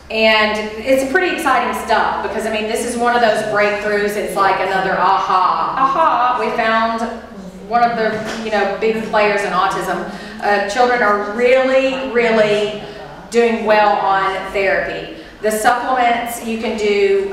And it's pretty exciting stuff because, I mean, this is one of those breakthroughs. It's like another aha, we found one of the, you know, big players in autism. Children are really, really doing well on therapy. The supplements, you can do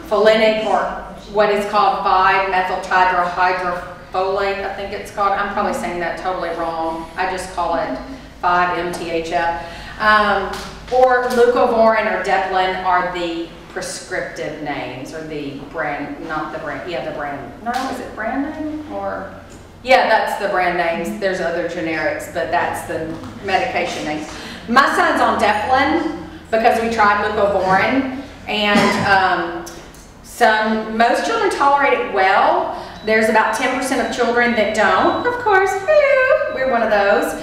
folinic, or what is called 5-methyltetrahydrofolate, I think it's called. I'm probably saying that totally wrong. I just call it 5-MTHF. Or leucovorin or Deplin are the prescriptive names, or the brand, not the brand, yeah, the brand. No, is it brand name? Or, yeah, that's the brand names. There's other generics, but that's the medication names. My son's on Deplin because we tried leucovorin, and most children tolerate it well. There's about 10% of children that don't, of course. We're one of those.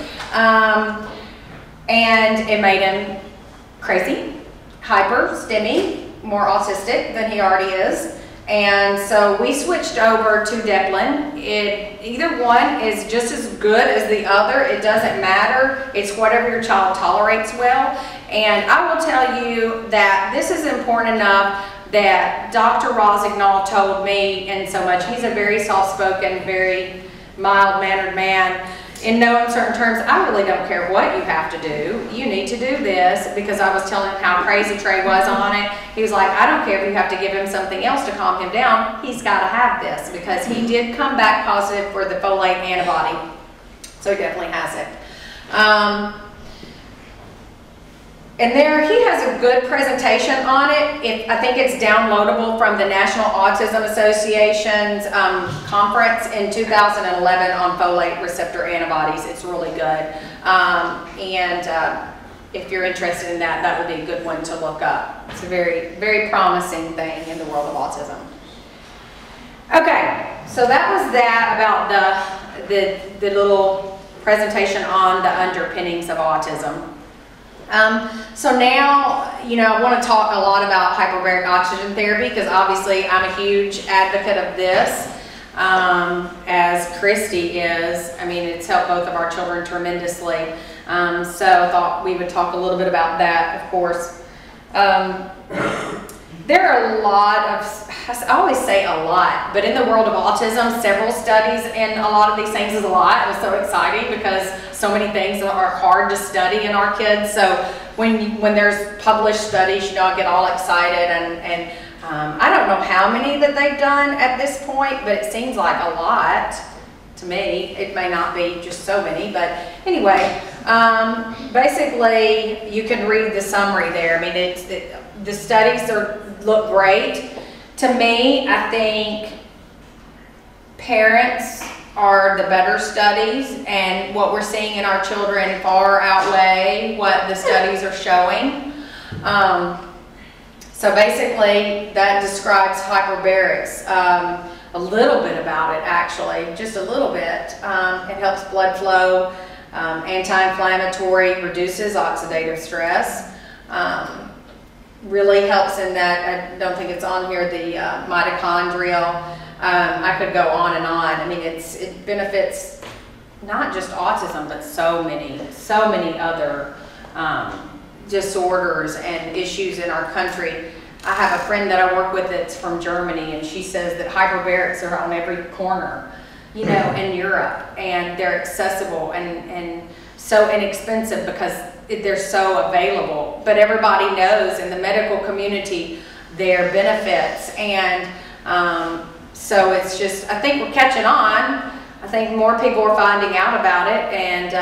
And it made him crazy, hyper, stimmy, more autistic than he already is. And so we switched over to Deplin. Either one is just as good as the other. It doesn't matter. It's whatever your child tolerates well. And I will tell you that this is important enough that Dr. Rosignol told me, and so much. He's a very soft-spoken, very mild-mannered man. In no uncertain terms, I really don't care what you have to do. You need to do this, because I was telling him how crazy Trey was on it. He was like, I don't care if you have to give him something else to calm him down. He's got to have this, because he did come back positive for the folate antibody. So he definitely has it. And there, he has a good presentation on it. I think it's downloadable from the National Autism Association's conference in 2011 on folate receptor antibodies. It's really good. If you're interested in that, that would be a good one to look up. It's a very, very promising thing in the world of autism. Okay, so that was that about the little presentation on the underpinnings of autism. So now, you know, I want to talk a lot about hyperbaric oxygen therapy, because obviously I'm a huge advocate of this, as Christy is. I mean, it's helped both of our children tremendously. So I thought we would talk a little bit about that, of course. There are a lot of, I always say a lot, but in the world of autism, several studies, and a lot of these things is a lot. It was so exciting because so many things are hard to study in our kids. So when there's published studies, you know, I get all excited, and I don't know how many that they've done at this point, but it seems like a lot to me. It may not be just so many, but anyway, basically you can read the summary there. I mean, the studies look great. To me, I think parents are the better studies, and what we're seeing in our children far outweigh what the studies are showing. So basically, that describes hyperbarics. A little bit about it, actually, just a little bit. It helps blood flow, anti-inflammatory, reduces oxidative stress. Really helps in that, I don't think it's on here, the mitochondrial. I could go on and on. I mean, it benefits not just autism, but so many other disorders and issues in our country. I have a friend that I work with that's from Germany, and she says that hyperbarics are on every corner, you know, in Europe, and they're accessible and so inexpensive because they're so available. But everybody knows in the medical community their benefits, and so it's just, I think we're catching on. I think more people are finding out about it, and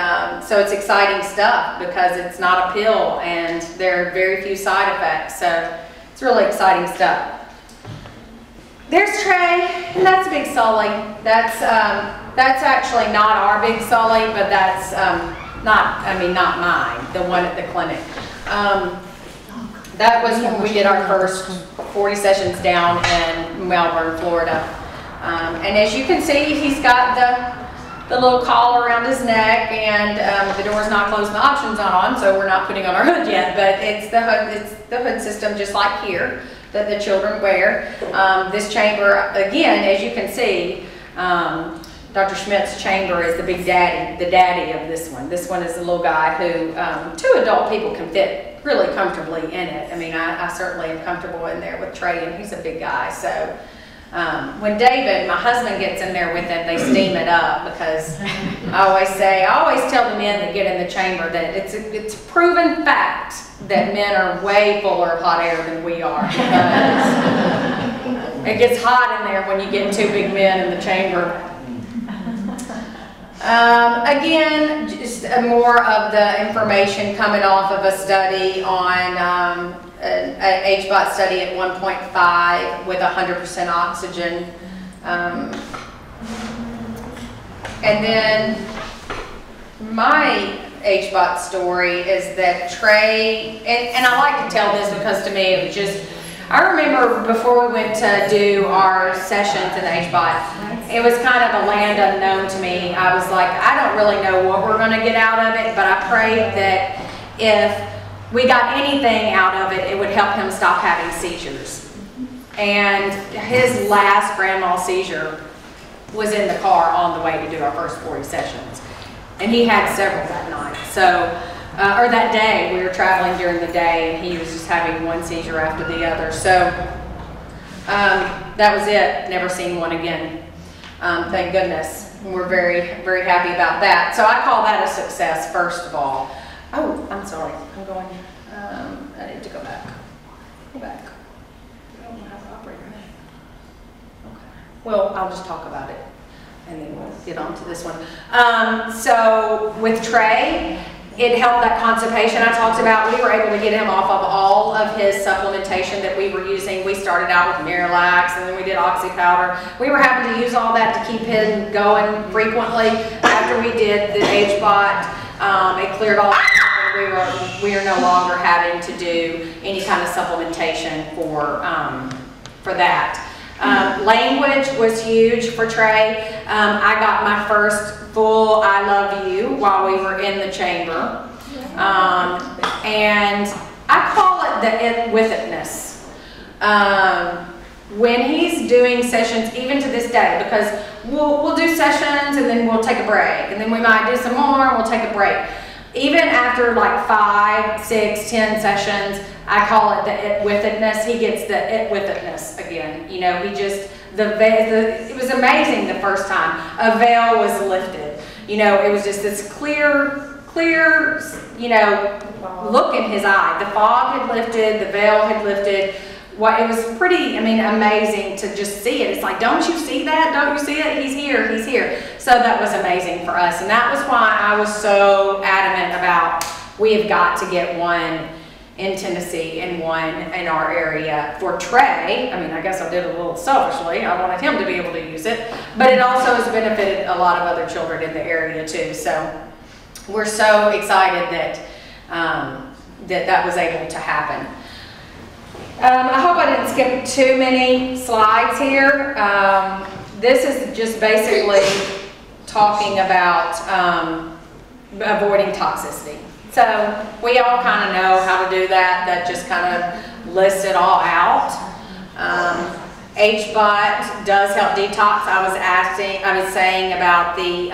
so it's exciting stuff because it's not a pill and there are very few side effects, so it's really exciting stuff. There's Trey, and that's Big Sully. That's actually not our Big Sully, but that's not mine, the one at the clinic. That was when we did our first 40 sessions down in Melbourne, Florida. And as you can see, he's got the little collar around his neck, and the door's not closed and the option's not on, so we're not putting on our hood yet, but it's the hood system just like here that the children wear. This chamber, again, as you can see, Dr. Schmidt's chamber is the big daddy, the daddy of this one. This one is the little guy who 2 adult people can fit really comfortably in it. I mean, I certainly am comfortable in there with Trey, and he's a big guy. So when David, my husband, gets in there with him, they steam it up, because I always tell the men that get in the chamber that it's proven fact that men are way fuller of hot air than we are. It gets hot in there when you get 2 big men in the chamber. Again, just more of the information coming off of a study on an HBOT study at 1.5 with 100% oxygen. And then my HBOT story is that Trey, and I like to tell this because to me it was just, I remember before we went to do our sessions in HBOT, it was kind of a land unknown to me. I was like, I don't really know what we're going to get out of it, but I prayed that if we got anything out of it, it would help him stop having seizures. And his last grand mal seizure was in the car on the way to do our first 40 sessions. And he had several that night. So, or that day, we were traveling during the day, and he was just having one seizure after the other. So that was it. Never seen one again. Thank goodness. We're very, very happy about that. So I call that a success, first of all. Oh, I'm sorry. I'm going, I need to go back. Go back. I don't know how to operate now. Okay. Well, I'll just talk about it, and then we'll get on to this one. So with Trey, it helped that constipation I talked about. We were able to get him off of all of his supplementation that we were using. We started out with Miralax, and then we did Oxy powder. We were having to use all that to keep him going frequently. After we did the HBOT, it cleared all that. We are no longer having to do any kind of supplementation for that. Language was huge for Trey. I got my first full I love you while we were in the chamber. And I call it the it with itness. When he's doing sessions, even to this day, because we'll do sessions and then we'll take a break, and then we might do some more and we'll take a break. Even after like 5, 6, 10 sessions, I call it the it with itness. He gets the it with itness again. You know, he just, it was amazing the first time. A veil was lifted. You know, it was just this clear, you know, look in his eye. The fog had lifted, the veil had lifted. Well, it was pretty, I mean, amazing to just see it. It's like, don't you see that? Don't you see it? He's here, he's here. So that was amazing for us. And that was why I was so adamant about, we have got to get one in Tennessee and one in our area for Trey. I mean, I guess I did it a little selfishly. I wanted him to be able to use it. But it also has benefited a lot of other children in the area too. So we're so excited that that was able to happen. I hope I didn't skip too many slides here. This is just basically talking about avoiding toxicity. So we all kind of know how to do that. That just kind of lists it all out. HBOT does help detox. I was saying about the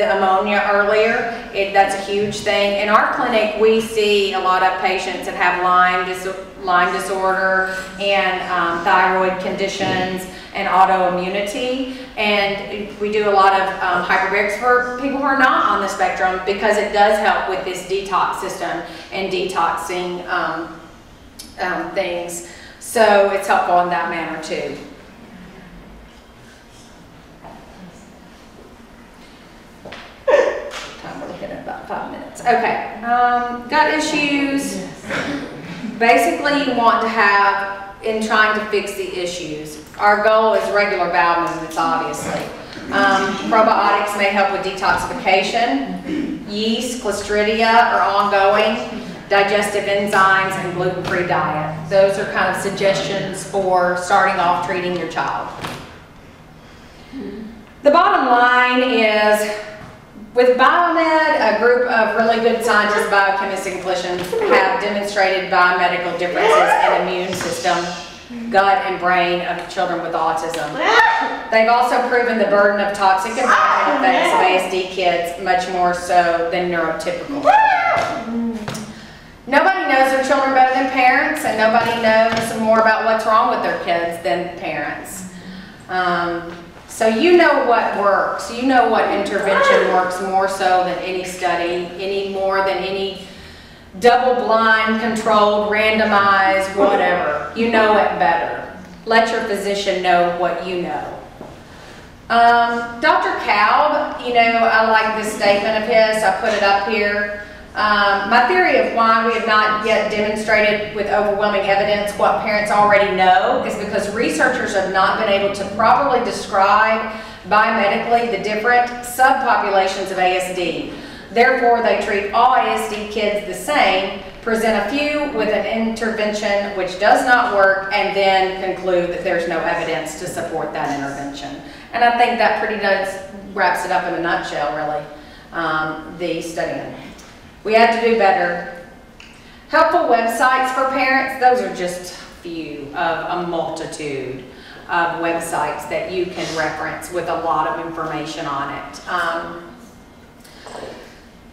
ammonia earlier. That's a huge thing. In our clinic, we see a lot of patients that have Lyme disorder and thyroid conditions and autoimmunity. And we do a lot of hyperbarics for people who are not on the spectrum, because it does help with this detox system and detoxing things. So it's helpful in that manner too. We're looking at about 5 minutes. Okay, gut issues. Basically, you want to have, in trying to fix the issues, our goal is regular bowel movements, obviously. Probiotics may help with detoxification. Yeast, Clostridia are ongoing. Digestive enzymes and gluten-free diet. Those are kind of suggestions for starting off treating your child. The bottom line is, with Biomed, a group of really good scientists, biochemists, and clinicians have demonstrated biomedical differences in immune system gut and brain of children with autism. They've also proven the burden of toxic environment effects of ASD kids much more so than neurotypical. Nobody knows their children better than parents, and nobody knows more about what's wrong with their kids than parents. So you know what works. You know what intervention works more so than any study, any more than any double-blind, controlled, randomized, whatever. You know it better. Let your physician know what you know. Dr. Kalb, you know, I like this statement of his. I put it up here. My theory of why we have not yet demonstrated with overwhelming evidence what parents already know is because researchers have not been able to properly describe biomedically the different subpopulations of ASD. Therefore, they treat all ASD kids the same, present a few with an intervention which does not work, and then conclude that there's no evidence to support that intervention. And I think that pretty much wraps it up in a nutshell, really, the studying. We have to do better. Helpful websites for parents, those are just a few of a multitude of websites that you can reference with a lot of information on it.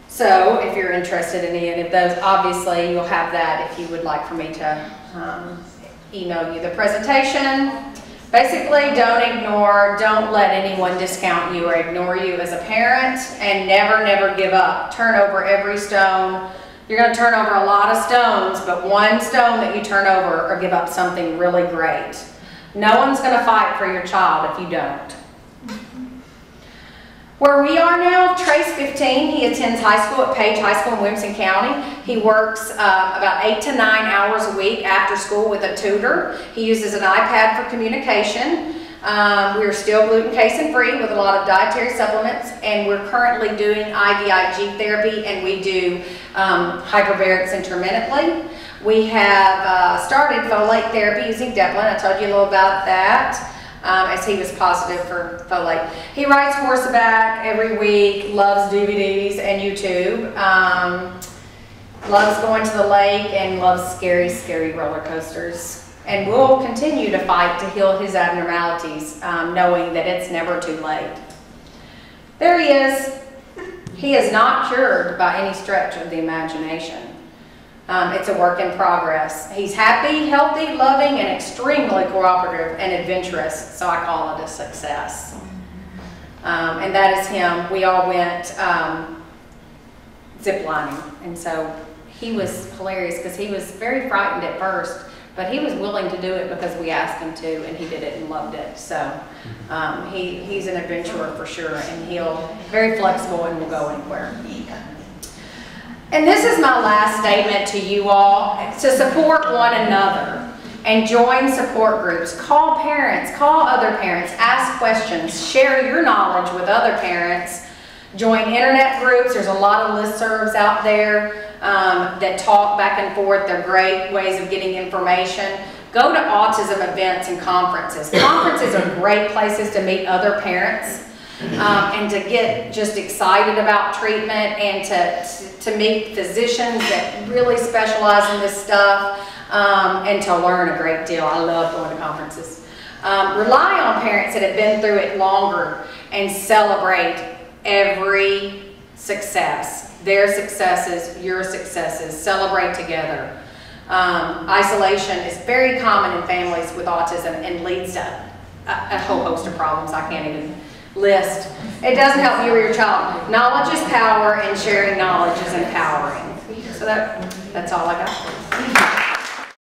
So if you're interested in any of those, obviously you'll have that if you would like for me to email you the presentation. Basically, don't ignore, don't let anyone discount you or ignore you as a parent, and never, never give up. Turn over every stone. You're going to turn over a lot of stones, but one stone that you turn over or give up something really great. No one's going to fight for your child if you don't. Where we are now, Trace 15, he attends high school at Page High School in Williamson County. He works about 8 to 9 hours a week after school with a tutor. He uses an iPad for communication. We're still gluten, casein free with a lot of dietary supplements, and we're currently doing IVIG therapy, and we do hyperbarics intermittently. We have started folate therapy using Deplin. I told you a little about that. As he was positive for folate. He rides horseback every week, loves DVDs and YouTube, loves going to the lake, and loves scary, scary roller coasters. And we'll continue to fight to heal his abnormalities, knowing that it's never too late. There he is. He is not cured by any stretch of the imagination. It's a work in progress. He's happy, healthy, loving, and extremely cooperative and adventurous, so I call it a success. And that is him. We all went ziplining, and so he was hilarious because he was very frightened at first, but he was willing to do it because we asked him to, and he did it and loved it. So he's an adventurer for sure, and he'll very flexible and will go anywhere. And this is my last statement to you all, to support one another and join support groups. Call parents, call other parents, ask questions, share your knowledge with other parents. Join internet groups. There's a lot of listservs out there that talk back and forth. They're great ways of getting information. Go to autism events and conferences. Conferences are great places to meet other parents. And to get just excited about treatment, and to meet physicians that really specialize in this stuff, and to learn a great deal. I love going to conferences. Rely on parents that have been through it longer and celebrate every success. Their successes, your successes. Celebrate together. Isolation is very common in families with autism and leads to a whole host of problems I can't even list. It doesn't help you or your child. Knowledge is power, and sharing knowledge is empowering. So that's all I got.